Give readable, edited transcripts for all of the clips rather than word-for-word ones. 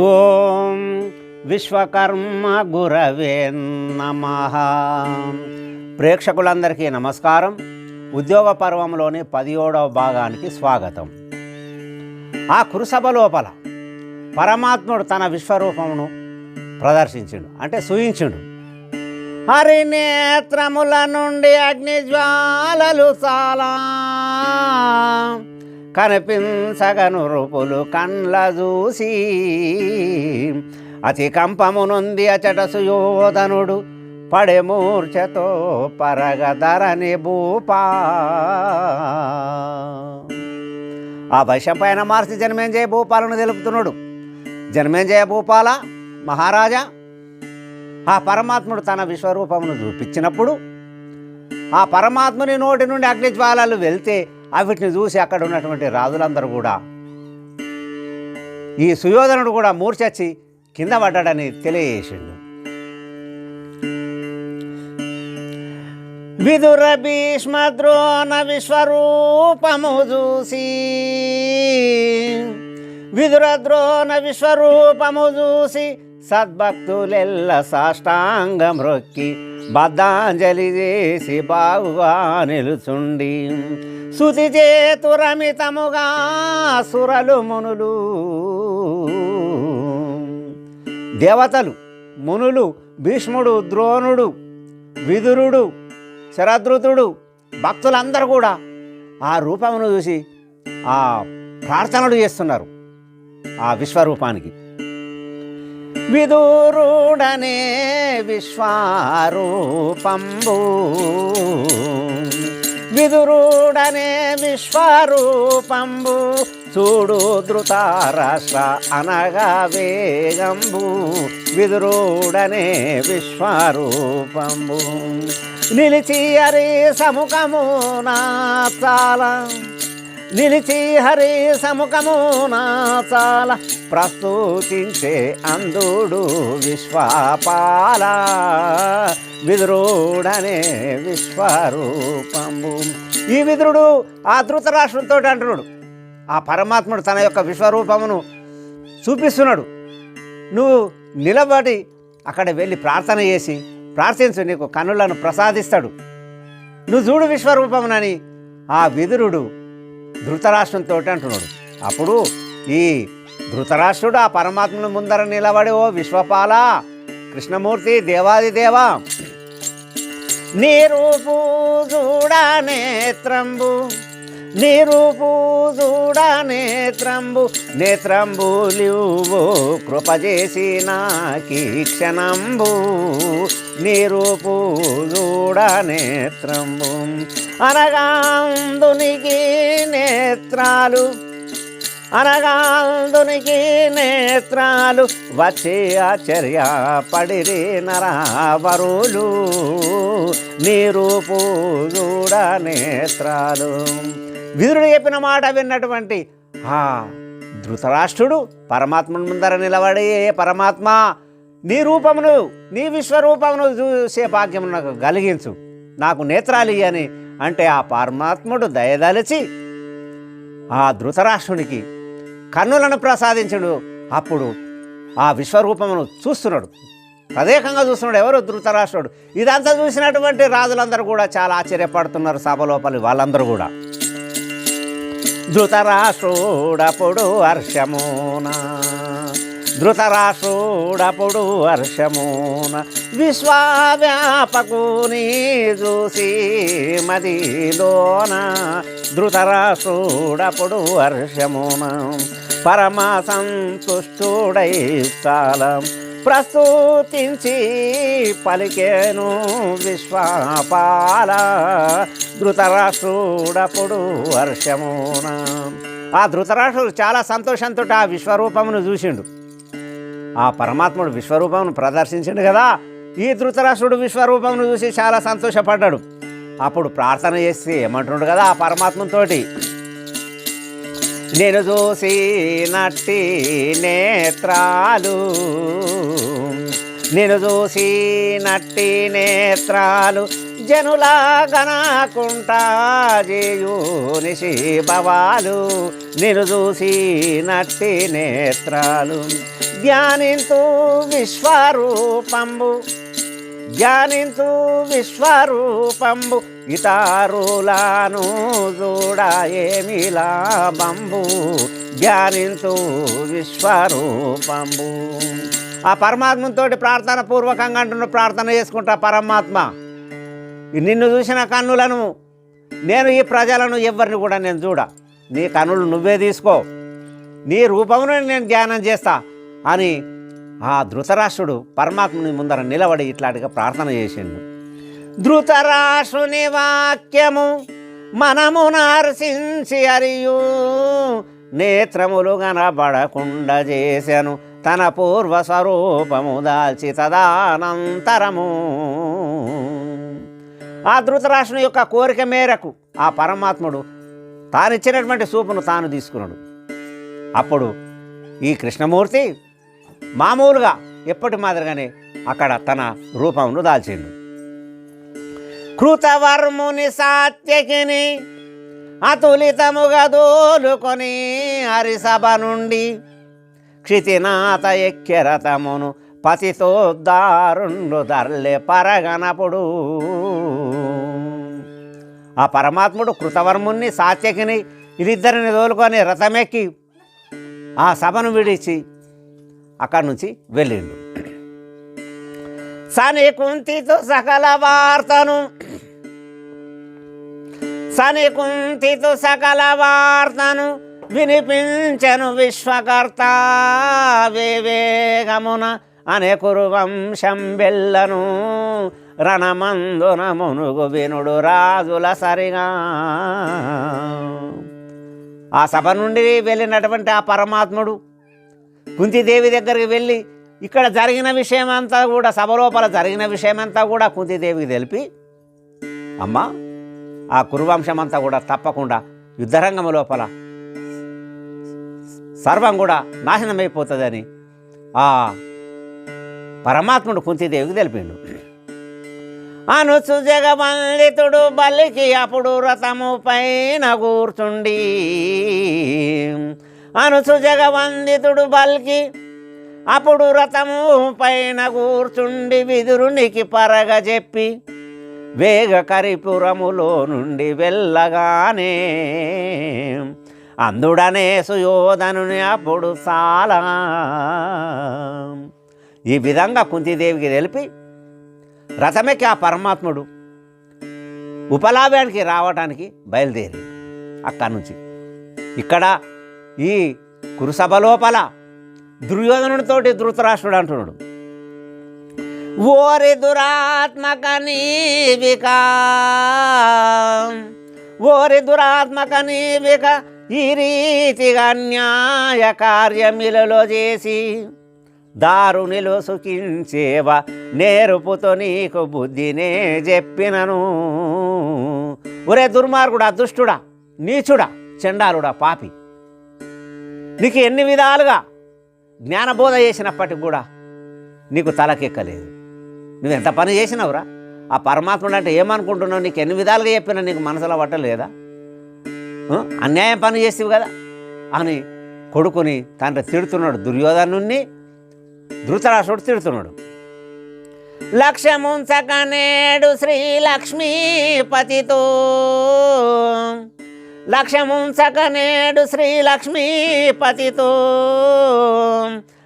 ఓం విశ్వకర్మ గురవే నమః. ప్రేక్షకులందరికీ నమస్కారం. ఉద్యోగ పర్వంలోని 17వ భాగానికి స్వాగతం. ఆ కురుసభ లోపల పరమాత్ముడు తన విశ్వరూపమును ప్రదర్శించిండు, అంటే సూచించిండు. హరినేత్రముల నుండి అగ్నిజ్వాలలు చాలా కనిపించగను రూపులు కండ్ల చూసి, అతి కంపమునుంది అచట సుయోధనుడు పడే మూర్ఛతో పరగధరని భూపా. ఆ వైశం పైన మార్చి జన్మేంజయ భూపాలను తెలుపుతున్నాడు. జన్మేంజయ భూపాల మహారాజా, ఆ పరమాత్ముడు తన విశ్వరూపమును చూపించినప్పుడు ఆ పరమాత్ముని నోటి నుండి అగ్నిజ్వాలలు వెళ్తే వీటిని చూసి అక్కడ ఉన్నటువంటి రాజులందరూ కూడా, ఈ సుయోధనుడు కూడా మూర్ఛొచ్చి కింద పడ్డాడని తెలియజేసిండు. విదుర భీష్మ ద్రోణ విశ్వరూపము చూసి, విదుర ద్రోణ విశ్వరూపము చూసి సద్భక్తులెల్ల సాష్టాంగం రొక్కి బద్ధాంజలి చేసి బాగుగా నిలుచుండి, శృతి చేతురమితముగా సురలు మునులు, దేవతలు మునులు, భీష్ముడు, ద్రోణుడు, విదురుడు, శరదృతుడు, భక్తులందరూ కూడా ఆ రూపమును చూసి ఆ ప్రార్థనలు చేస్తున్నారు ఆ విశ్వరూపానికి. విదురుడనే విశ్వరూపంబు, విదురుడనే విశ్వరూపంబు, చూడు ధృతరాష్ట్ర అనగా వేగంబు, విదురుడనే విశ్వరూపంబు, నిలిచి హరి సముఖమునా చాలా, నిలిచి హరి సముఖమునా చాలా, ప్రస్తుతించే అందుడు విశ్వపాల, విదురుడనే విశ్వరూపము. ఈ విదురుడు ఆ ధృతరాష్ట్రంతో అంటున్నాడు, ఆ పరమాత్ముడు తన యొక్క విశ్వరూపమును చూపిస్తున్నాడు. నువ్వు నిలబడి అక్కడ వెళ్ళి ప్రార్థన చేసి ప్రార్థించు, నీకు కన్నులను ప్రసాదిస్తాడు, నువ్వు చూడు విశ్వరూపమునని ఆ విదురుడు ధృతరాష్ట్రంతో అంటున్నాడు. అప్పుడు ఈ ధృతరాష్ట్రుడు ఆ పరమాత్మను ముందర నిలబడి, ఓ విశ్వపాల, కృష్ణమూర్తి, దేవాదిదేవా, నీ రూపు చూడ నేత్రంబు, నీ రూపు చూడ నేత్రంబు, నేత్రంబులివు కృప చేసి నాకీ క్షణంబు, నీ రూపు చూడ నేత్రంబు, అనగాందునికి నేత్రాలు, అనగాందునికి నేత్రాలు, వచ్చి ఆశ్చర్య పడిరి నరావరులు, నీ రూపు చూడ నేత్రాలు. విదురుడు చెప్పిన మాట విన్నటువంటి ఆ ధృతరాష్ట్రుడు పరమాత్మను ముందర నిలబడి, పరమాత్మ, నీ రూపమును, నీ విశ్వరూపమును చూసే భాగ్యము నాకు కలిగించు, నాకు నేత్రాలు ఇయ్యని అంటే ఆ పరమాత్ముడు దయదలిచి ఆ ధృతరాష్ట్రునికి కన్నులను ప్రసాదించుడు. అప్పుడు ఆ విశ్వరూపమును చూస్తున్నాడు, తదేకంగా చూస్తున్నాడు. ఎవరు? ధృతరాష్ట్రుడు. ఇదంతా చూసినటువంటి రాజులందరూ కూడా చాలా ఆశ్చర్యపడుతున్నారు, సభలోపలి వాళ్ళందరూ కూడా. ధృతరాష్ట్రుడప్పుడు హర్షమున, ధృతరాష్ట్రుడప్పుడు హర్షమున, విశ్వవ్యాపకుని చూసి మదిలోన, ధృతరాష్ట్రుడప్పుడు హర్షమున, పరమ సంతుష్టుడై చాలా ప్రస్తుతించి పలికేను విశ్వపాల, ధృతరాష్ట్రుడప్పుడు హర్షమున. ఆ ధృతరాష్ట్రుడు చాలా సంతోషంతో ఆ విశ్వరూపమును చూసిండు. ఆ పరమాత్ముడు విశ్వరూపమును ప్రదర్శించిండు కదా, ఈ ధృతరాష్ట్రుడు విశ్వరూపమును చూసి చాలా సంతోషపడ్డాడు. అప్పుడు ప్రార్థన చేసి ఏమంటున్నాడు కదా ఆ పరమాత్మతోటి, నేను చూసినట్టి నేత్రాలు, నేను చూసినట్టి నేత్రాలు, జనులా గణకుంటా జేయు నిశి భవాలు, నిన్ను చూసి నట్టి నేత్రాలు ధ్యానింతు విశ్వరూపంబు ధ్యానింతు విశ్వరూపంబు ఇతరులను చూడ ఏమి లాభంబు ధ్యానింతు విశ్వరూపంబు. ఆ పరమాత్మతో ప్రార్థన పూర్వకంగా అంటున్న ప్రార్థన చేసుకుంటా, పరమాత్మ నిన్ను చూసిన కన్నులను నేను ఈ ప్రజలను ఎవరిని కూడా నేను చూడ, నీ కన్నులు నువ్వే తీసుకో, నీ రూపమును నేను ధ్యానం చేస్తా అని ఆ ధృతరాష్ట్రుడు పరమాత్మని ముందర నిలబడి ఇట్లాంటిగా ప్రార్థన చేసిండు. ధృతరాష్ట్రుని వాక్యము మనము నర్శించి అరియు నేత్రములు కనబడకుండా చేశాను తన పూర్వ స్వరూపము దాల్చి తదానంతరము. ఆ ధృతరాష్ట్రుని యొక్క కోరిక మేరకు ఆ పరమాత్ముడు తానిచ్చినటువంటి సూపును తాను తీసుకున్నాడు. అప్పుడు ఈ కృష్ణమూర్తి మామూలుగా ఎప్పటి మాదిరిగానే అక్కడ తన రూపమును దాల్చిండు. కృతవర్ముని సాత్యకిని అతులితముగా దోలుకొని హరిసభ నుండి క్షితినాథ ఎక్కెరతమును పతితో దారుండు ధర్లే పరగనపుడు. ఆ పరమాత్ముడు కృతవర్ముని సాత్యకిని వీరిద్దరిని దోలుకొని రథమెక్కి ఆ సభను విడిచి అక్కడి నుంచి వెళ్ళిండు. సని కుంతితో సకల వార్తను వినిపించను విశ్వకర్త వేవేగమున అనే కురువంశం వెళ్ళను రణమందున మునుగు వినుడు రాజుల సరిగా. ఆ సభ నుండి వెళ్ళినటువంటి ఆ పరమాత్ముడు కుంతిదేవి దగ్గరికి వెళ్ళి ఇక్కడ జరిగిన విషయమంతా కూడా, సభ లోపల జరిగిన విషయమంతా కూడా కుంతిదేవికి తెలిపి, అమ్మ ఆ కురువంశమంతా కూడా తప్పకుండా యుద్ధరంగం లోపల సర్వం కూడా నాశనమైపోతుందని ఆ పరమాత్ముడు కుంతిదేవికి తెలిపిండు. అనుచు జగవందితుడు బలికి అప్పుడు రథము పైన కూర్చుండి అనుచు జగవందితుడు బలికి అప్పుడు రథము పైన కూర్చుండి విదురునికి పరగ చెప్పి వేగ కరిపురములో నుండి వెళ్ళగానే అందుడనే సుయోధనుని అప్పుడు చాలా. ఈ విధంగా కుంతిదేవికి తెలిపి రథమెక్కి ఆ పరమాత్ముడు ఉపలాభ్యానికి రావటానికి బయలుదేరి అక్కడి నుంచి ఇక్కడ ఈ కురుసభ లోపల దుర్యోధనుడితోటి ధృతరాష్ట్రుడు అంటున్నాడు, ఓరి దురాత్మక నీవిక ఈ రీతిగా న్యాయ కార్యమిలలో చేసి దారునిలో సుఖించేవ నేరుపుతో నీకు బుద్ధినే చెప్పినను. ఒరే దుర్మార్గుడా, దుష్టుడా, నీచుడా, చండాలుడా, పాపి, నీకు ఎన్ని విధాలుగా జ్ఞానబోధ చేసినప్పటికి కూడా నీకు తలకెక్కలేదు. నువ్వు ఎంత పని చేసినావురా? ఆ పరమాత్ముడు అంటే ఏమనుకుంటున్నావు? నీకు ఎన్ని విధాలుగా చెప్పినా నీకు మనసులో పట్టలేదా? అన్యాయం పని చేసేవి కదా అని కొడుకుని తండ్రి తిడుతున్నాడు. దుర్యోధనుణ్ణి ధృతరాష్ట్రుడు తిడుతున్నాడు. లక్ష్యముంచకనేడు శ్రీలక్ష్మీపతితో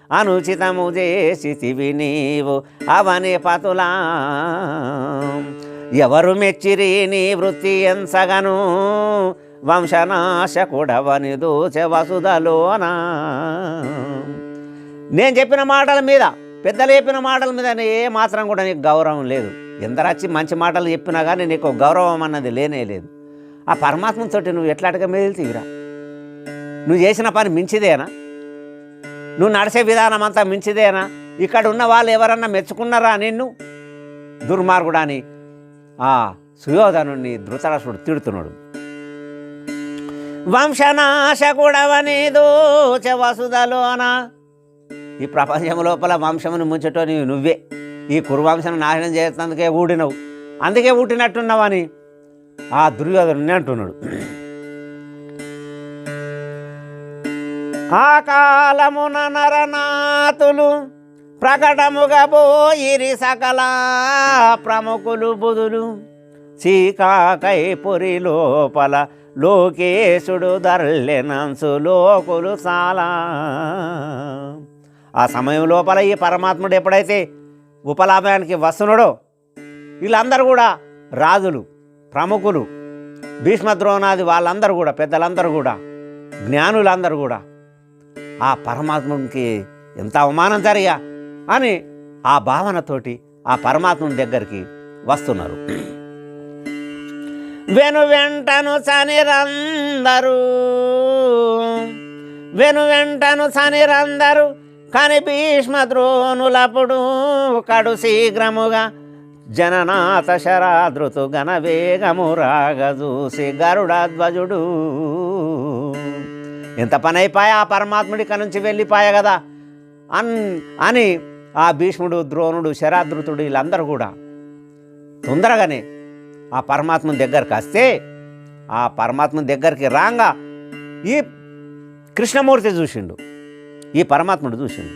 అనుచితము చేసితివి నీవు అవని పతులా. ఎవరు మెచ్చిరి నీ వృత్తి ఎంచగను వంశనాశకుడవని దూచె వసుధలోనా. నేను చెప్పిన మాటల మీద, పెద్దలు చెప్పిన మాటల మీద ఏ మాత్రం కూడా నీకు గౌరవం లేదు. ఎందరొచ్చి మంచి మాటలు చెప్పినా కానీ నీకు గౌరవం అన్నది లేనే లేదు. ఆ పరమాత్మతో నువ్వు ఎట్లాంటిగా మెదులుతీవిరా? నువ్వు చేసిన పని మించిదేనా? నువ్వు నడిచే విధానం అంతా మించిదేనా? ఇక్కడ ఉన్న వాళ్ళు ఎవరన్నా మెచ్చుకున్నారా నిన్ను? దుర్మార్గుడాని ఆ సుయోధనుణ్ణి ధృతరాష్ట్రుడు తిడుతున్నాడు. వంశనాశకుడవని దోచె వసుధలోన. ఈ ప్రపంచం లోపల వంశమును ముంచటోని నువ్వే. ఈ కురువంశం నాశనం చేసినందుకే ఊడినవు, అందుకే ఊటినట్టున్నావని ఆ దుర్యోధనుని అంటున్నాడు. ఆ కాలమున నరనాథులు ప్రకటముగా పోయిరి సకల ప్రముఖులు బుధులు చీకాకై పురి లోపల లోకేశుడు ధర్లెనంచు లోకులు చాలా. ఆ సమయం లోపల ఈ పరమాత్ముడు ఎప్పుడైతే ఉపలాభానికి వస్తున్నాడో వీళ్ళందరూ కూడా రాజులు ప్రముఖులు భీష్మద్రోణాది వాళ్ళందరూ కూడా పెద్దలందరూ కూడా జ్ఞానులందరూ కూడా ఆ పరమాత్మునికి ఎంత అవమానం జరిగా అని ఆ భావనతోటి ఆ పరమాత్ముని దగ్గరికి వస్తున్నారు. వెనువెంటను చనిరందరు కాని భీష్మద్రోణులప్పుడు కడు శీఘ్రముగా జననాథ శరాదృతు ఘనవేగము రాగజూసి గరుడధ్వజుడు. ఎంత పని అయిపోయా ఆ పరమాత్ముడి నుంచి వెళ్ళిపోయా కదా అని ఆ భీష్ముడు ద్రోణుడు శరాదృతుడు వీళ్ళందరూ కూడా తొందరగానే ఆ పరమాత్మని దగ్గరికి వస్తే ఆ పరమాత్మని దగ్గరికి రాగా ఈ కృష్ణమూర్తి చూసిండు, ఈ పరమాత్ముడు చూసిండు.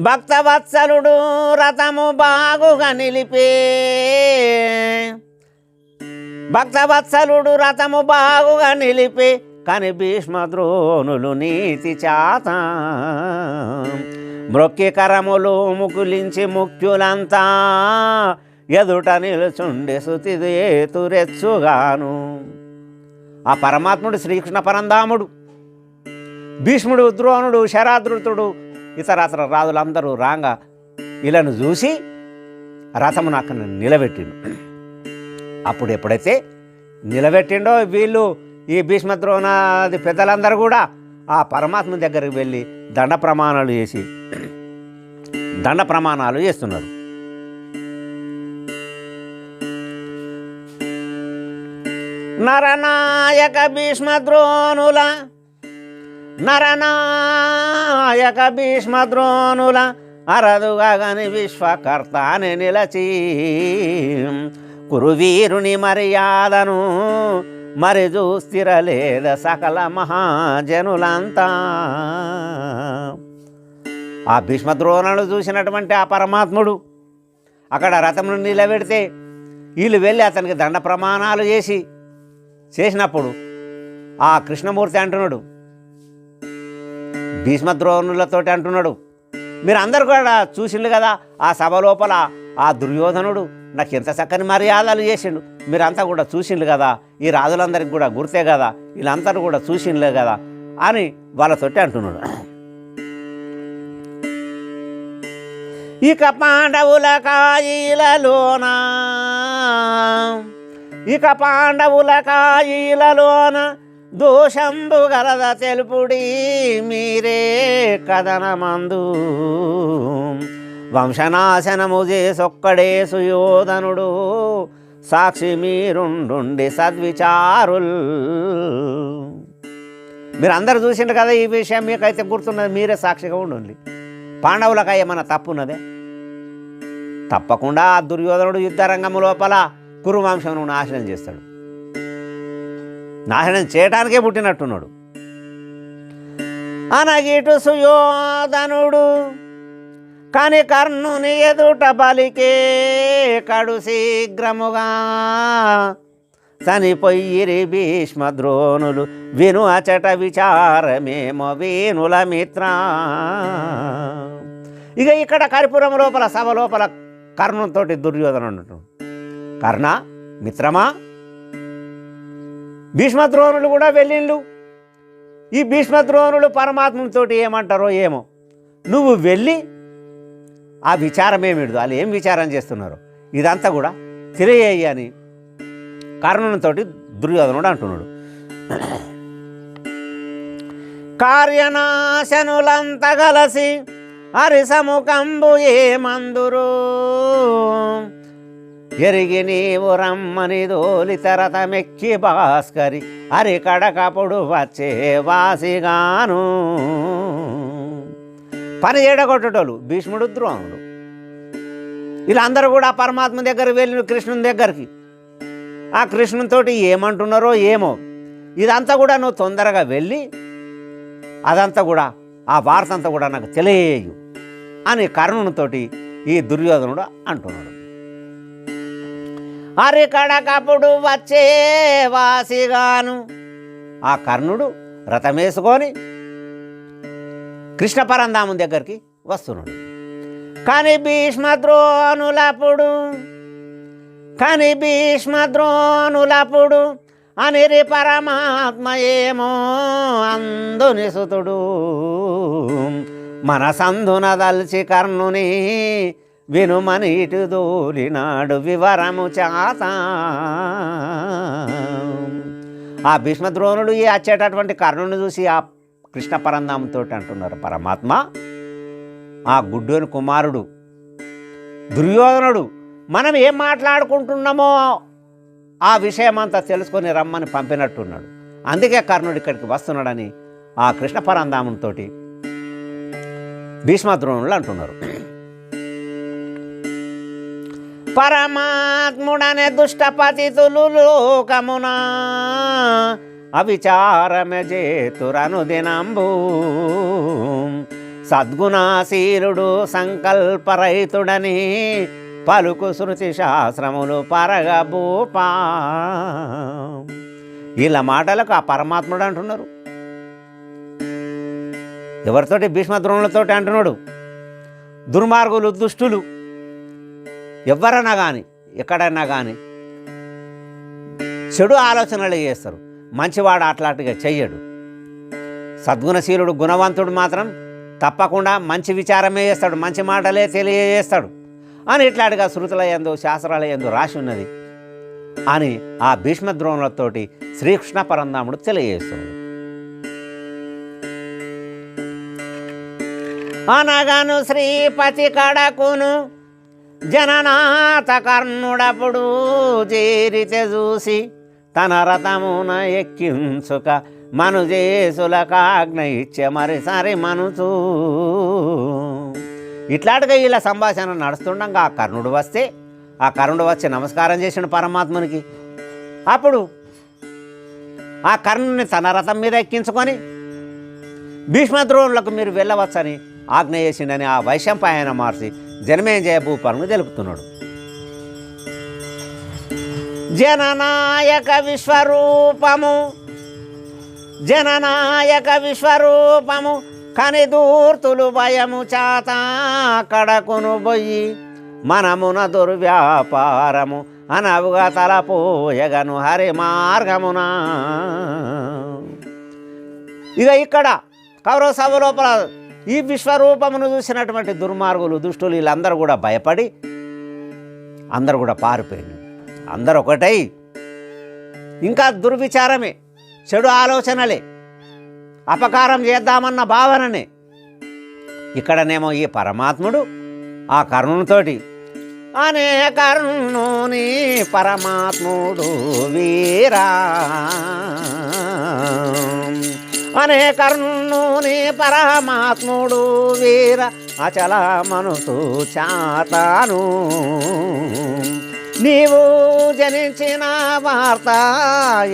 భక్తవత్సలుడు రథము బాగుగా నిలిపే, భక్తవత్సలుడు రథము బాగుగా నిలిపే కాని భీష్మద్రోణులు నీతి చాత మ్రొక్కి కరములు ముకులించి ముఖ్యులంతా ఎదుట నిలుచుండి సుతిదేతురెచ్చుగాను. ఆ పరమాత్ముడు శ్రీకృష్ణ పరంధాముడు భీష్ముడు ద్రోణుడు శరాదృతుడు ఇతరతర రాజులందరూ రాగా వీళ్ళను చూసి రథమును అక్కడ నిలబెట్టిండు. అప్పుడు ఎప్పుడైతే నిలబెట్టిండో వీళ్ళు ఈ భీష్మద్రోణాది పెద్దలందరూ కూడా ఆ పరమాత్మ దగ్గరికి వెళ్ళి దండ ప్రమాణాలు చేస్తున్నారు. నరనాయక భీష్మద్రోణుల అరదుగాని విశ్వకర్త అని నిలచి కురువీరుని మర్యాదను మరి చూస్తిరలేద సకల మహాజనులంతా. ఆ భీష్మద్రోణులు చూసినటువంటి ఆ పరమాత్ముడు అక్కడ రథమును నిలబెడితే వీళ్ళు వెళ్ళి అతనికి దండ ప్రమాణాలు చేసినప్పుడు ఆ కృష్ణమూర్తి అంటున్నాడు, భీష్మద్రోణులతోటి అంటున్నాడు, మీరు అందరు కూడా చూసిండు కదా ఆ సభ లోపల ఆ దుర్యోధనుడు నాకు ఎంత చక్కని మర్యాదలు చేసిండు, మీరంతా కూడా చూసిండు కదా, ఈ రాజులందరికీ కూడా గుర్తే కదా, వీళ్ళందరూ కూడా చూసిండ్లే కదా అని వాళ్ళతోటి అంటున్నాడు. ఇక పాండవుల కాయిలలోన దోషంబు గలద తెలుపుడి మీరే కథనమందు వంశనాశనము చేసొక్కడే సుయోధనుడు సాక్షి మీరుండుండి సద్విచారుల్. మీరు అందరు చూసిండు కదా ఈ విషయం, మీకైతే గుర్తున్నది, మీరే సాక్షిగా ఉండండి. పాండవులకు ఏమన్నా తప్పున్నదే? తప్పకుండా ఆ దుర్యోధనుడు యుద్ధరంగము లోపల కురువంశమును నాశనం చేస్తాడు, నాశనం చేయడానికే పుట్టినట్టున్నాడు. అనగిటు సుయోధనుడు కాని కర్ణుని ఎదుట బలికే కడు శీఘ్రముగా చనిపోయిరి భీష్మద్రోణులు విను అచట విచారమేమో వేణుల మిత్ర. ఇక ఇక్కడ కర్పూరం లోపల సభ లోపల కర్ణునితోటి దుర్యోధను అన్నట్టు, కర్ణ మిత్రమా, భీష్మద్రోణులు కూడా వెళ్ళిళ్ళు. ఈ భీష్మద్రోణులు పరమాత్మతోటి ఏమంటారో ఏమో, నువ్వు వెళ్ళి ఆ విచారం ఏమిడు, వాళ్ళు ఏం విచారం చేస్తున్నారో ఇదంతా కూడా తెలియయ్యి అని కర్ణునితోటి దుర్యోధనుడు అంటున్నాడు. కార్యనాశనులంత గలసి హరిసముఖంబు ఏమందురు ఎరిగి నీవు రమ్మని దోలితరతమెక్కి భాస్కరి హరి కడకపుడు వచ్చే వాసిగాను. పని ఏడగొట్టేటోళ్ళు భీష్ముడు ద్రోణుడు వీళ్ళందరూ కూడా పరమాత్మ దగ్గరికి వెళ్ళిన కృష్ణుని దగ్గరికి, ఆ కృష్ణునితోటి ఏమంటున్నారో ఏమో ఇదంతా కూడా నువ్వు తొందరగా వెళ్ళి అదంతా కూడా ఆ వార్త అంతా కూడా నాకు తెలియజేయు అని కర్ణునితోటి ఈ దుర్యోధనుడు అంటున్నాడు. అరికడకప్పుడు వచ్చే వాసిగాను ఆ కర్ణుడు రథమేసుకొని కృష్ణ పరంధామం దగ్గరికి వస్తున్నాడు. కానీ భీష్మద్రోణులప్పుడు అనిరి పరమాత్మ ఏమో అందుని సుతుడు మనసందున దల్చి కర్ణుని వినుమని ఇటు దూలినాడు వివరము చాత. ఆ భీష్మద్రోణుడు ఈ వచ్చేటటువంటి కర్ణుని చూసి ఆ కృష్ణ పరంధామంతో అంటున్నారు, పరమాత్మ ఆ గుడ్డోని కుమారుడు దుర్యోధనుడు మనం ఏం మాట్లాడుకుంటున్నామో ఆ విషయమంతా తెలుసుకొని రమ్మని పంపినట్టున్నాడు. అందుకే కర్ణుడు ఇక్కడికి వస్తున్నాడని ఆ కృష్ణ పరంధామంతో భీష్మద్రోణులు అంటున్నారు. పరమాత్ముడనే దుష్టపతితులు లోకమున అవిచారమే జేతురను దినంబు సద్గుణాశీలుడు సంకల్పరైతుడని పలుకు శృతి శాస్త్రములు పరగభూపా. ఇలా మాటలకు ఆ పరమాత్ముడు అంటున్నారు. ఎవరితోటి? భీష్మద్రోణులతోటి అంటున్నాడు. దుర్మార్గులు, దుష్టులు ఎవరన్నా కానీ ఎక్కడన్నా కానీ చెడు ఆలోచనలు చేస్తారు, మంచివాడు అట్లాంటిగా చెయ్యడు. సద్గుణశీలుడు గుణవంతుడు మాత్రం తప్పకుండా మంచి విచారమే చేస్తాడు, మంచి మాటలే తెలియజేస్తాడు అని ఇట్లాంటిగా శృతుల యందు శాస్త్రాల యందు రాసి ఉన్నది అని ఆ భీష్మద్రోణులతోటి శ్రీకృష్ణ పరంధాముడు తెలియజేస్తున్నాడు. అనగాను శ్రీపతి కడకును జననాథ కర్ణుడప్పుడు చేరితే చూసి తన రథమున ఎక్కించుక మనుజేసులకాజ్ఞ ఇచ్చే మరి సరి మనుచు. ఇట్లాంటిగా ఇలా సంభాషణ నడుస్తుండగా ఆ కర్ణుడు వస్తే ఆ కర్ణుడు వచ్చి నమస్కారం చేసిన పరమాత్మునికి. అప్పుడు ఆ కర్ణుని తన రథం మీద ఎక్కించుకొని భీష్మద్రోణులకు మీరు వెళ్ళవచ్చని ఆజ్ఞ చేసిండని ఆ వైశంపాయన మహర్షి జనమేజయ భూపాలను తెలుపుతున్నాడు. జననాయక విశ్వరూపము కనిదూర్తులు భయము చాత కడకును బొయ్యి మనమున దుర్వ్యాపారము అనవుగా తలపోయగను హరి మార్గమున. ఇక ఇక్కడ కౌరవ సభ లోపల ఈ విశ్వరూపమును చూసినటువంటి దుర్మార్గులు, దుష్టులు వీళ్ళందరూ కూడా భయపడి అందరూ కూడా పారిపోయింది. అందరూ ఒకటై ఇంకా దుర్విచారమే, చెడు ఆలోచనలే, అపకారం చేద్దామన్న భావననే. ఇక్కడనేమో ఈ పరమాత్ముడు ఆ కర్ణునితోటి అనే కర్ణుని పరమాత్ముడు వీరా అనే కర్ణుని పరమాత్ముడు వీర అచల మనసు చాతాను నీవు జనించిన వార్త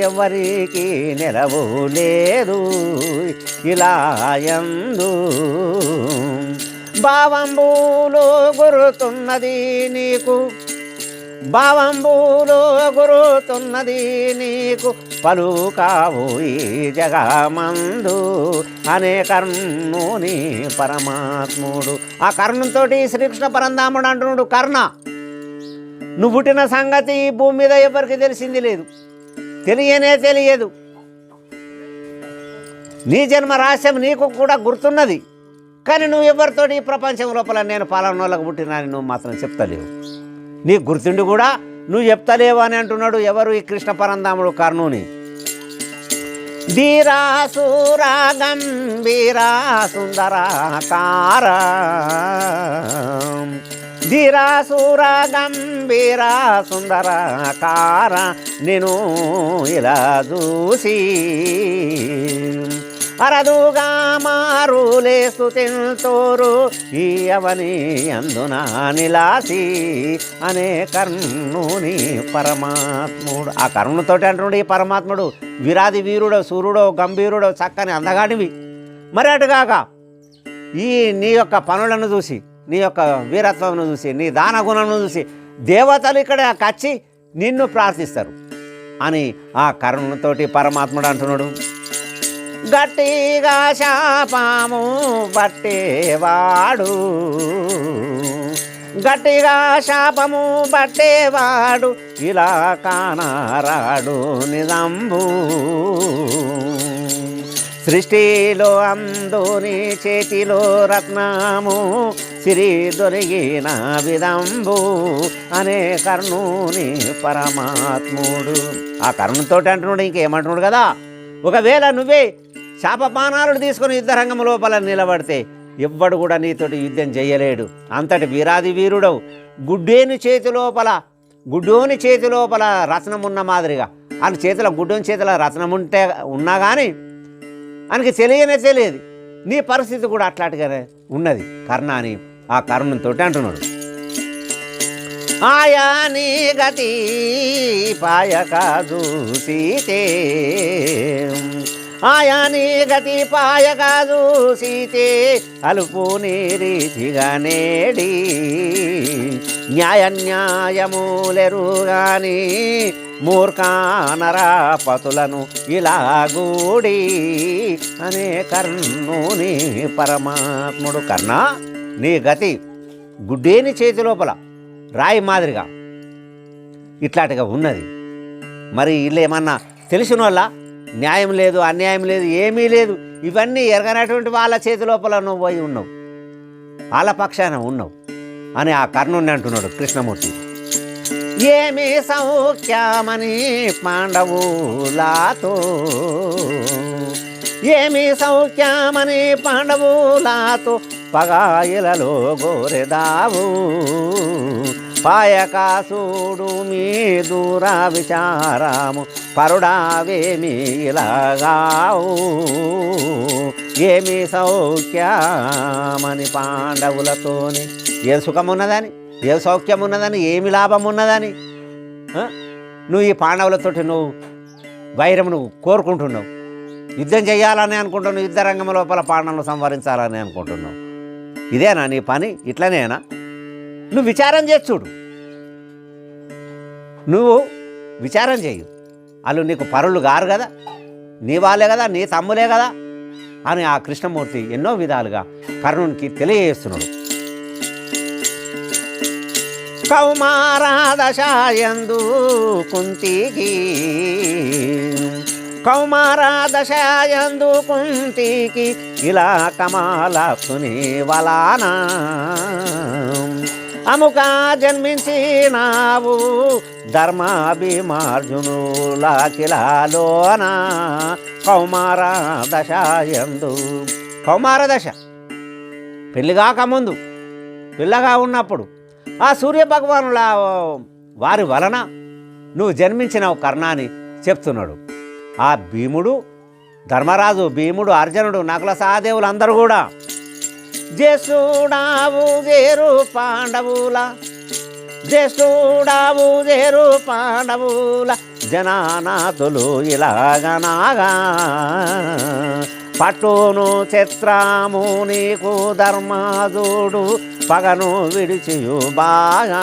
ఎవరికి నిలవు లేదు ఇలా యందు భావంబులో గురుతున్నది నీకు పలుకావు ఈ జగమందు అనే కర్ణుని పరమాత్ముడు. ఆ కర్ణునితోటి శ్రీకృష్ణ పరంధాముడు అంటున్నాడు, కర్ణ నువ్వు పుట్టిన సంగతి ఈ భూమి మీద ఎవరికి తెలిసింది లేదు, తెలియదు. నీ జన్మ రహస్యం నీకు కూడా గుర్తున్నది, కానీ నువ్వు ఎవరితోటి ఈ ప్రపంచం లోపల నేను పాలనోళ్ళకు పుట్టినని నువ్వు మాత్రం చెప్తలేవు. నీకు గుర్తుండి కూడా నువ్వు చెప్తలేవు అని అంటున్నాడు. ఎవరు? ఈ కృష్ణ పరంధాముడు కర్ణుని. ధీరాసురా గంభీరా సుందరాకార ధీరాసుర గంభీర సుందరాకార నేను ఇలా చూసి అరదుగా మారులే స్తుతింతోరు ఈ అవని అందున నిలాసి అనే కర్ణుని పరమాత్ముడు. ఆ కర్ణునితోటి అంటున్నాడు ఈ పరమాత్ముడు, విరాది వీరుడో సూర్యుడో గంభీరుడో చక్కని అందగాడివి. మరి అటుగాక ఈ నీ యొక్క పనులను చూసి, నీ యొక్క వీరత్వం చూసి, నీ దాన గుణం చూసి దేవతలు ఇక్కడ కచ్చి నిన్ను ప్రార్థిస్తారు అని ఆ కరుణతోటి పరమాత్ముడు అంటున్నాడు. గట్టిగా శాపము బట్టేవాడు, గట్టిగా శాపము బట్టేవాడు ఇలా కానరాడు నిజంబు. సృష్టిలో అందుని చేతిలో రత్నము సిరి దొరికిన విదంబు అనే కర్ణుని పరమాత్ముడు. ఆ కర్ణునితోటి అంటున్నాడు, ఇంకేమంటున్నాడు కదా, ఒకవేళ నువ్వే శాపపానాలు తీసుకొని యుద్ధరంగం లోపల నిలబడితే ఎవ్వడు కూడా నీతోటి యుద్ధం చేయలేడు. అంతటి వీరాది వీరుడవు. గుడ్డోని చేతి లోపల రత్నం ఉన్న మాదిరిగా ఆయన చేతిలో గుడ్డోని చేతిలో రత్నం ఉన్నా కానీ ఆయనకి తెలియదు. నీ పరిస్థితి కూడా అట్లాంటిగానే ఉన్నది కర్ణ అని ఆ కర్ణంతో అంటున్నాడు. ఆయా నీ గతి పాయక చూసితే, ఆయా నీ గతి పాయక చూసితే అలుపు నీరీతిగా నేడి న్యాయములెరుగాని మూర్ఖానరాపతులను ఇలాగూడి అనే కర్ణుని పరమాత్ముడు. కర్ణ నీ గతి గుడ్డేని చేతి లోపల రాయి మాదిరిగా ఇట్లాంటిగా ఉన్నది. మరి వీళ్ళు ఏమన్నా తెలిసిన వాళ్ళ న్యాయం లేదు, అన్యాయం లేదు, ఏమీ లేదు, ఇవన్నీ ఎరగనటువంటి వాళ్ళ చేతి లోపల నువ్వు పోయి ఉన్నావు, వాళ్ళ పక్షాన ఉన్నావు అని ఆ కర్ణుని అంటున్నాడు కృష్ణమూర్తి. ఏమి సౌఖ్యమని పాండవులాతో, ఏమి సౌఖ్యమని పాండవులాతో పగాయిలలో గోరెదావు పాయకాసుడు మీ దూర విచారము పరుడావేమి ఇలాగావు. ఏమి సౌఖ్యమని పాండవులతోని, ఏం సుఖం ఉన్నదని, ఏం సౌఖ్యం ఉన్నదని, ఏమి లాభం ఉన్నదని నువ్వు ఈ పాండవులతోటి నువ్వు వైరం నువ్వు కోరుకుంటున్నావు, యుద్ధం చేయాలని అనుకుంటున్నావు, యుద్ధ రంగం లోపల పాండవులను సంహరించాలని అనుకుంటున్నావు. ఇదేనా నీ పని? ఇట్లనేనా? నువ్వు విచారం చేసి చూడు, నువ్వు విచారం చేయు. వాళ్ళు నీకు పరులు గారు కదా, నీ వాళ్ళే కదా, నీ తమ్ములే కదా అని ఆ కృష్ణమూర్తి ఎన్నో విధాలుగా కర్ణునికి తెలియజేస్తున్నాడు. కౌమారాదశాయందు కుంతికి, కౌమారాదశాయందు కుంతికి ఇలా కమలాసుని వలానా అముక జన్మించినావు ధర్మాభిమార్జునులకిలాలోన కౌమారదశయందు. కౌమారదశ పెళ్ళిగాక ముందు, పిల్లగా ఉన్నప్పుడు ఆ సూర్యభగవానుల వారి వలన నువ్వు జన్మించినావు కర్ణ అని చెప్తున్నాడు. ఆ భీముడు, ధర్మరాజు, భీముడు, అర్జునుడు, నకుల సహదేవులు అందరూ కూడా జ్యేష్ఠుడావు చేరు పాండవుల, జ్యేష్ఠుడావు చేరు పాండవుల జనానాథులు ఇలాగనాగా పట్టును చిత్రము నీకు ధర్మాజుడు పగను విడిచియు బాగా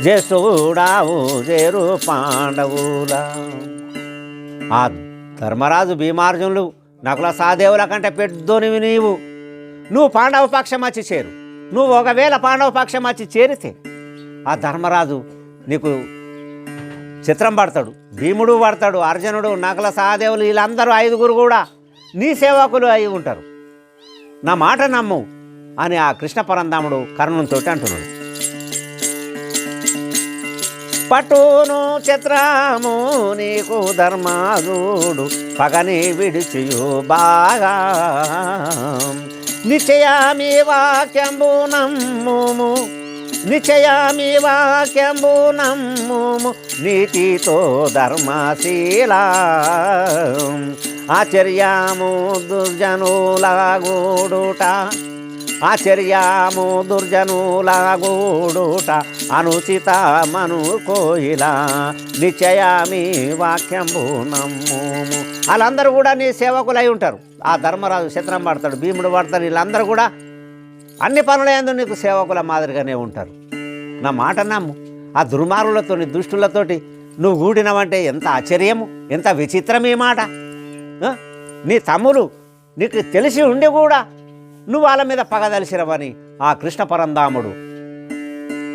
జ్యేష్ఠుడావు చేరు పాండవుల. ఆ ధర్మరాజు, భీమార్జునులు, నకుల సహదేవుల కంటే పెద్దోనివి నీవు. నువ్వు పాండవ పక్షం వచ్చి చేరు. నువ్వు ఒకవేళ పాండవ పక్షం వచ్చి చేరితే ఆ ధర్మరాజు నీకు చిత్రం పడతాడు, భీముడు పడతాడు, అర్జునుడు, నకుల సహదేవులు వీళ్ళందరూ 5గురు కూడా నీ సేవకులు అయి ఉంటారు. నా మాట నమ్ము అని ఆ కృష్ణ పరంధాముడు కర్ణునితో అంటున్నాడు. పట్టును చిత్రము నీకు ధర్మాజుడు పగని విడిచియు బాగా నిశ్చయమి వాక్యంబు నమ్ముము నిశ్చయామి వాక్యంబు నమ్ముము నీతితో ధర్మశీలా ఆచర్యాము దుర్జనులగూడుట ఆచర్యాము దుర్జనులగూడుట అనుచితమనుకోయిలా నిశ్చయామి వాక్యంబు నమ్ముము. వాళ్ళందరూ కూడా నీ సేవకులై ఉంటారు. ఆ ధర్మరాజు శత్రం పడతాడు, భీముడు పడతాడు, వీళ్ళందరూ కూడా అన్ని పనులందు నీకు సేవకుల మాదిరిగానే ఉంటారు. నా మాట నమ్ము. ఆ దుర్మార్గులతో దుష్టులతోటి నువ్వు కూడినవంటే ఎంత ఆశ్చర్యము, ఎంత విచిత్రం ఈ మాట. నీ తమ్ములు నీకు తెలిసి ఉండి కూడా నువ్వు వాళ్ళ మీద పగదలిసిరవని ఆ కృష్ణ పరంధాముడు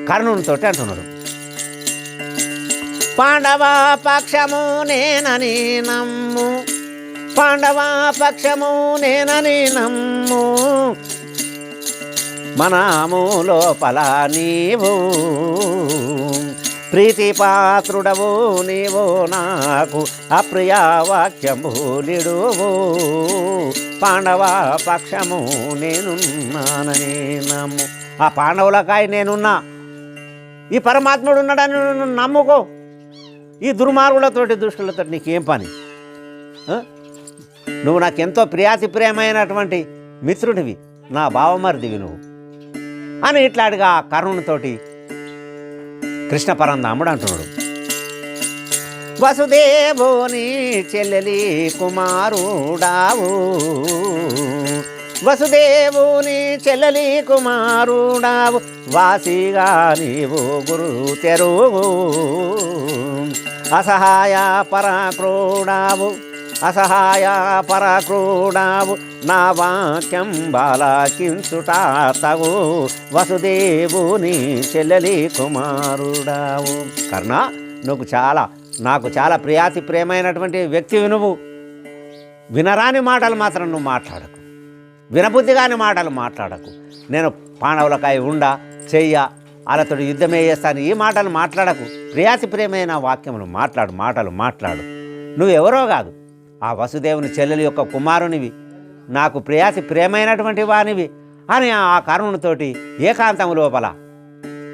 కర్ణునితో అంటున్నాడు. పాండవ పక్షము నేనని నమ్ము, పాండవ పక్షము నేనని నమ్ము, మనము లోపల నీవు ప్రీతిపాత్రుడవు నీవు నాకు అప్రియ వాక్యము నిడువు పాండవ పక్షము నేనున్నానని నమ్ము. ఆ పాండవులకాయ నేనున్నా, ఈ పరమాత్ముడు ఉన్నాడని నువ్వు నమ్ముకో. ఈ దుర్మార్గులతోటి దుష్టులతో నీకేం పని? నువ్వు నాకెంతో ప్రియమైనటువంటి మిత్రుడివి, నా బావమరిదివి నువ్వు అని ఇట్లాంటిగా కర్ణునితోటి కృష్ణ పరంధాముడు అంటున్నాడు. వసుదేవుని చెల్లెలి కుమారుడావు, వసుదేవుని చెల్లెలి కుమారుడావు, వాసిగా నీవు గురు తెరువు, అసహాయ పరాక్రోడావు, అసహాయ పరాక్రోడావు, నా వాక్యం బాలకించుట తగు, వసుదేవుని చెల్లెలి కుమారుడావు. కర్ణ, నాకు చాలా ప్రియమైనటువంటి వ్యక్తివి నువ్వు. వినరాని మాటలు మాత్రం నువ్వు మాట్లాడకు, వినబుద్ధి కాని మాటలు మాట్లాడకు. నేను పాండవులకాయ ఉండా చెయ్య వాళ్ళతో యుద్ధమే చేస్తాను, ఈ మాటలు మాట్లాడకు. ప్రియమైన వాక్యములు మాట్లాడు. నువ్వెవరో కాదు, ఆ వసుదేవుని చెల్లెలి యొక్క కుమారునివి, నాకు ప్రియమైనటువంటి వానివి అని ఆ కర్ణునితోటి ఏకాంతం లోపల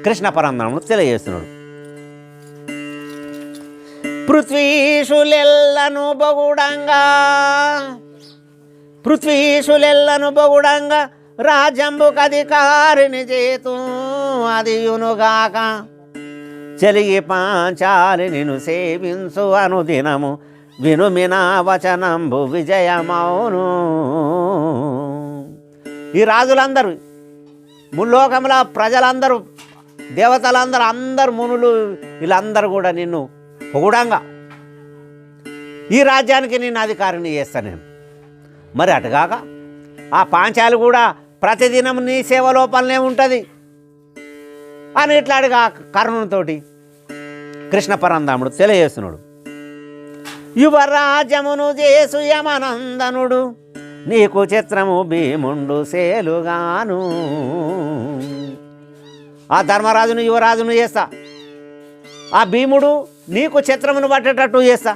కృష్ణ పరంధాముడు తెలియజేస్తున్నాడు. పృథ్వీషులెల్లను బొగుడంగా రాజంబుకధికారిని చేతు అదియునుగాక, చెలిగి పాంచాలి నిన్ను సేవించు అనుదినము, వినుమినా వచనంబు విజయమౌను. ఈ రాజులందరూ, ముల్లోకముల ప్రజలందరూ, దేవతలందరూ, అందరు మునులు, వీళ్ళందరూ కూడా నిన్ను పొగుడంగా ఈ రాజ్యానికి నిన్ను అధికారిని చేస్తాను నేను. మరి అటుగాక ఆ పాంచాలి కూడా ప్రతిదినం నీ సేవ లోపలనే ఉంటుంది అని ఇట్లాడిగా కర్ణునితోటి కృష్ణ పరంధాముడు తెలియజేస్తున్నాడు. యువరాజ్యమును చేసు యమనందనుడు, నీకు చిత్రము భీముండు సేలుగాను. ఆ ధర్మరాజును యువరాజును చేస్తా, ఆ భీముడు నీకు చిత్రమును పట్టేటట్టు చేస్తా.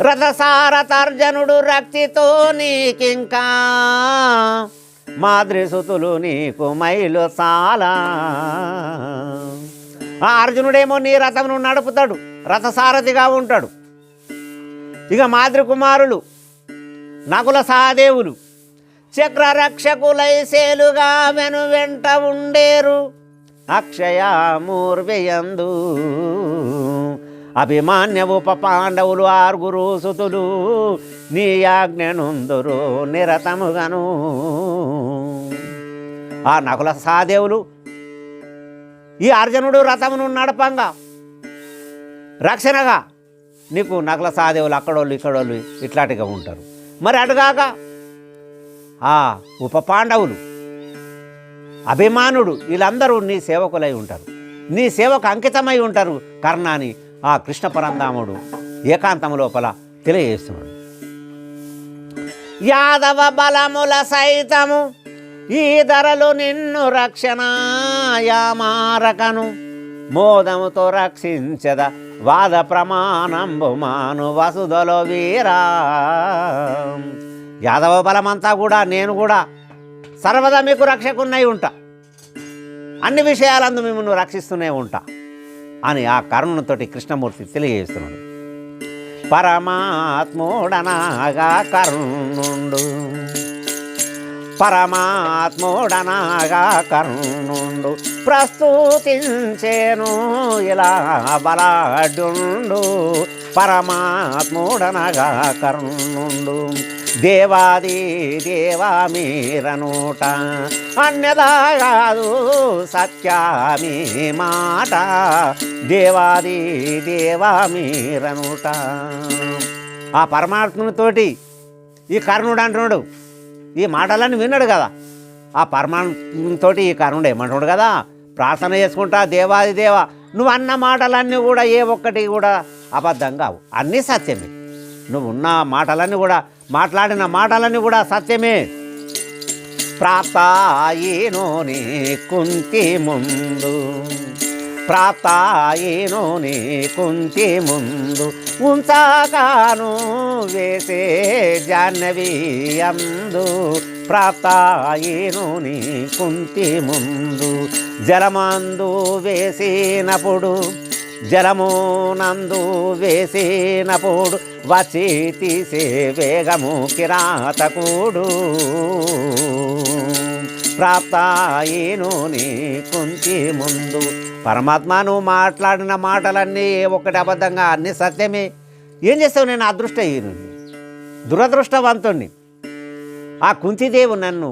రథసారథర్జనుడు రక్తితో నీకింకా, మాద్రిసుతులు నీకు మైలు చాలా. ఆ అర్జునుడేమో నీ రథమును నడుపుతాడు, రథసారథిగా ఉంటాడు. ఇక మాద్రి కుమారులు నకుల సహదేవులు చక్రరక్షకులై సేలుగా వెనువెంట ఉండేరు, అక్షయమూర్వయందు అభిమాన్య ఉప పాండవులు ఆరుగురు సుతులు, నీ ఆజ్ఞనుందురు నిరతముగను. ఆ నకుల సహదేవులు ఈ అర్జునుడు రథమును నడపంగా రక్షణగా నీకు నకుల సహదేవులు అక్కడోళ్ళు ఇక్కడోళ్ళు ఇట్లాంటిగా ఉంటారు. మరి అటుగాక ఆ ఉప పాండవులు అభిమానుడు వీళ్ళందరూ నీ సేవకులై ఉంటారు, నీ సేవకు అంకితమై ఉంటారు కర్ణాని ఆ కృష్ణ పరంధాముడు ఏకాంతం లోపల తెలియజేస్తున్నాడు. యాదవ బలముల సైతము ఈ ధరలు నిన్ను రక్షణయామారకను, మోదముతో రక్షించద వాద ప్రమాణంబు మాను వసుదలో వీరా. యాదవ బలమంతా కూడా నేను కూడా సర్వదా మీకు రక్షకున్నై ఉంటా. అన్ని విషయాలందు మిమ్మల్ని రక్షిస్తూనే ఉంటా అని ఆ కరుణతోటి కృష్ణమూర్తి తెలియజేస్తున్నాడు. పరమాత్ముడనగా కరుణుండు, పరమాత్ముడనగా కరుణుండు, ప్రస్తుతించేను ఇలా బలాఢ్యుండు. పరమాత్ముడనగా కరుణుండు, దేవాది దేవా మీరనూట, అన్యదా కాదు సత్యామి మాట. దేవాది దేవా మీరనూట. ఆ పరమాత్మతోటి ఈ కర్ణుడు అంటున్నాడు, ఈ మాటలన్నీ విన్నాడు కదా. ఆ పరమాత్మతోటి ఈ కర్ణుడు ఏమంటున్నాడు కదా, ప్రార్థన చేసుకుంటా దేవాది దేవ, నువ్వు అన్న మాటలన్నీ కూడా ఏ ఒక్కటి కూడా అబద్ధం కావు, అన్నీ సత్యమే. నువ్వు ఉన్న మాటలన్నీ కూడా, మాట్లాడిన మాటలన్నీ కూడా సత్యమే. ప్రాప్తాయేనో నీ కుంతి ముందు, ప్రాప్తాయేనో నీ కుంతి ముందు, ఉంచాకాను వేసే జాహ్నవి అందు. ప్రాప్తాయేనో నీ కుంతి ముందు, జలమందు వేసినప్పుడు, జలమునందు వేసినప్పుడు, వచ్చి తీసే వేగము కిరాతకుడు. ప్రాప్తాయేనో నీ కుంతి ముందు. పరమాత్మ నువ్వు మాట్లాడిన మాటలన్నీ ఒక్కటి అబద్ధంగా, అన్నీ సత్యమే. ఏం చేస్తావు? నేను అదృష్టహీనుడిని, దురదృష్టవంతుణ్ణి. ఆ కుంతిదేవి నన్ను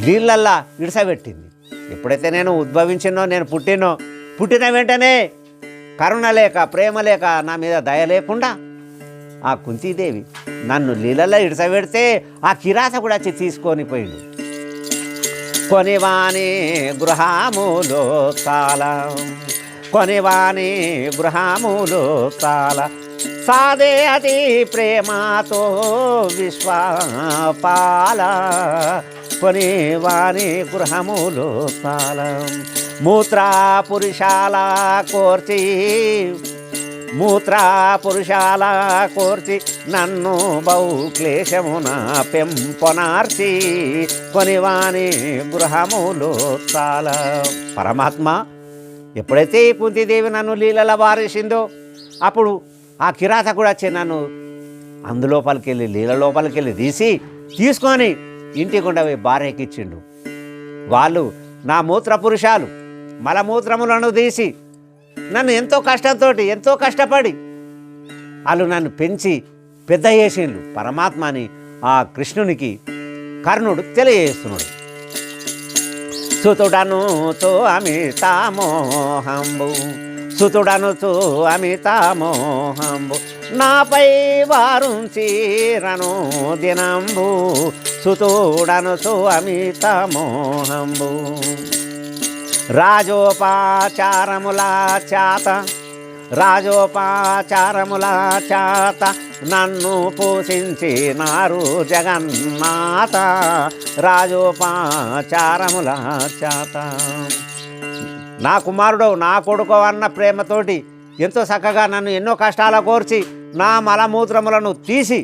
నీళ్ళల్లా ఇడిసబెట్టింది. ఎప్పుడైతే నేను ఉద్భవించినో, నేను పుట్టిన వెంటనే కరుణ లేక, ప్రేమ లేక, నా మీద దయ లేకుండా ఆ కుంతీదేవి నన్ను నీళ్ళల్లో ఇడిసబెడితే ఆ కిరాతకుడు వచ్చి తీసుకొని పోయిండు. కొనివాని గృహములో చాలా, కొనివాని గృహములో చాలా, సాదే అతి ప్రేమతో విశ్వపాల. కొనివాని గృహములో చాలా, మూత్రా పురుషాల కోర్చి, మూత్రా పురుషాల కోర్చి, నన్ను బహు క్లేశమున పెంపొనార్చి, కొనివాని గృహములో చాలా. పరమాత్మ ఎప్పుడైతే ఈ కుంతిదేవి నన్ను లీలల వారేసిందో, అప్పుడు ఆ కిరాతకుడు వచ్చి నన్ను అందులోపలికి వెళ్ళి, లీల లోపలికి వెళ్ళి తీసుకొని ఇంటికి ఉండవి భార్యకిచ్చిండు. వాళ్ళు నా మూత్ర పురుషాలు, మలమూత్రములను తీసి నన్ను ఎంతో కష్టంతో, ఎంతో కష్టపడి వాళ్ళు నన్ను పెంచి పెద్ద చేసిండ్రు. పరమాత్మని ఆ కృష్ణునికి కర్ణుడు తెలియజేస్తున్నాడు. సుతుడనుచు అమితామోహంబు, సుతుడనుచు అమితామోహంబు, నాపై వారుంచిరను దినంబు. సుతుడనుచు అమితామోహంబు, రాజోపచారముల చేత, రాజోపచారముల చేత నన్ను పోషించినారు జగన్నాథ. రాజోపచారముల చేత నా కుమారుడు, నా కొడుకు అన్న ప్రేమతోటి ఎంతో చక్కగా నన్ను ఎన్నో కష్టాల కోర్చి నా మలమూత్రములను తీసి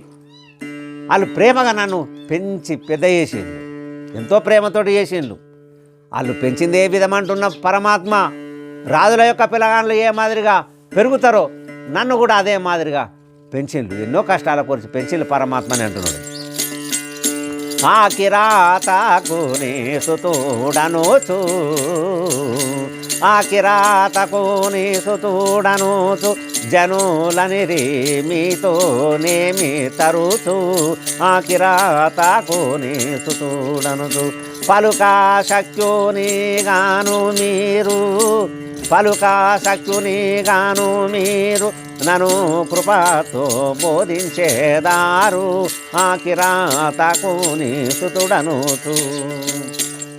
వాళ్ళు ప్రేమగా నన్ను పెంచి పెద్ద చేసిండ్రు. ఎంతో ప్రేమతోటి చేసిండ్రు. వాళ్ళు పెంచింది ఏ విధమంటున్న పరమాత్మ, రాజుల యొక్క పిల్లగాళ్ళు ఏ మాదిరిగా పెరుగుతారో నన్ను కూడా అదే మాదిరిగా పెంచిండ్రు. ఎన్నో కష్టాల కోర్చి పెంచిండ్రు పరమాత్మని అంటున్నాడు. ఆ కిరాతకుని సుతుడనోచు, ఆ కిరాతకుని సుతుడనోచు, జనులనిరి మీతోనేమి తరుచు. ఆ కిరాతకుని సుతుడనోచు, పలుకా శక్యుని గాను మీరు, పలుకా శక్యుని గాను మీరు, నన్ను కృపతో బోధించేదారు. ఆ కిరాతకుని సుతుడనుచు.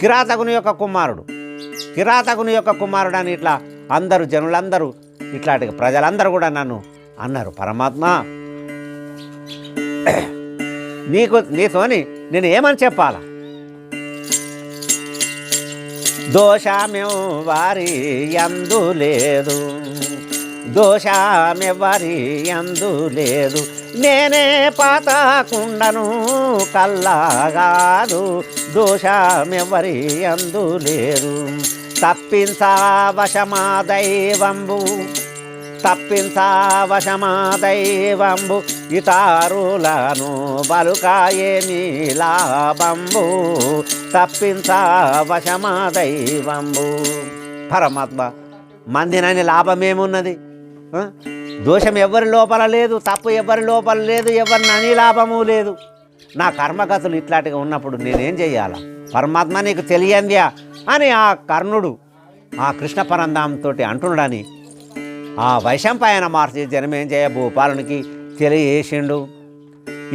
కిరాతకుని యొక్క కుమారుడు, కిరాతకుని యొక్క కుమారుడు అని ఇట్లా అందరూ, జనులందరూ, ఇట్లాంటి ప్రజలందరూ కూడా నన్ను అన్నారు. పరమాత్మ నీతోని నేను ఏమని చెప్పాలా? దోషమేం వారి యందు లేదు, దోషమెవ్వరి యందు లేదు. నేనే పాతకుండను కల్లాగాదు, దోషమెవ్వరి యందు లేదు. తప్పించవశమా దైవంబు, తప్పించవశమా దైవంబు, ఇతరులను బలుకాయేమి లాభంబు, తప్పించవశమా దైవంబు. పరమాత్మ మందినని లాభమేమున్నది? దోషం ఎవరి లోపల లేదు, తప్పు ఎవరి లోపల లేదు, ఎవరిని అని లాభము లేదు. నా కర్మగతులు ఇట్లాంటిగా ఉన్నప్పుడు నేనేం చెయ్యాలా? పరమాత్మ నీకు తెలియంద్యా అని ఆ కర్ణుడు ఆ కృష్ణ పరంధాంతో అంటున్నాడని ఆ వైశంపాయన మహర్షి జనమేజయ భూపాలునికి తెలియజేసిండు.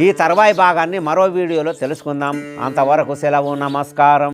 ఈ తర్వాయి భాగాన్ని మరో వీడియోలో తెలుసుకుందాం. అంతవరకు సెలవు, నమస్కారం.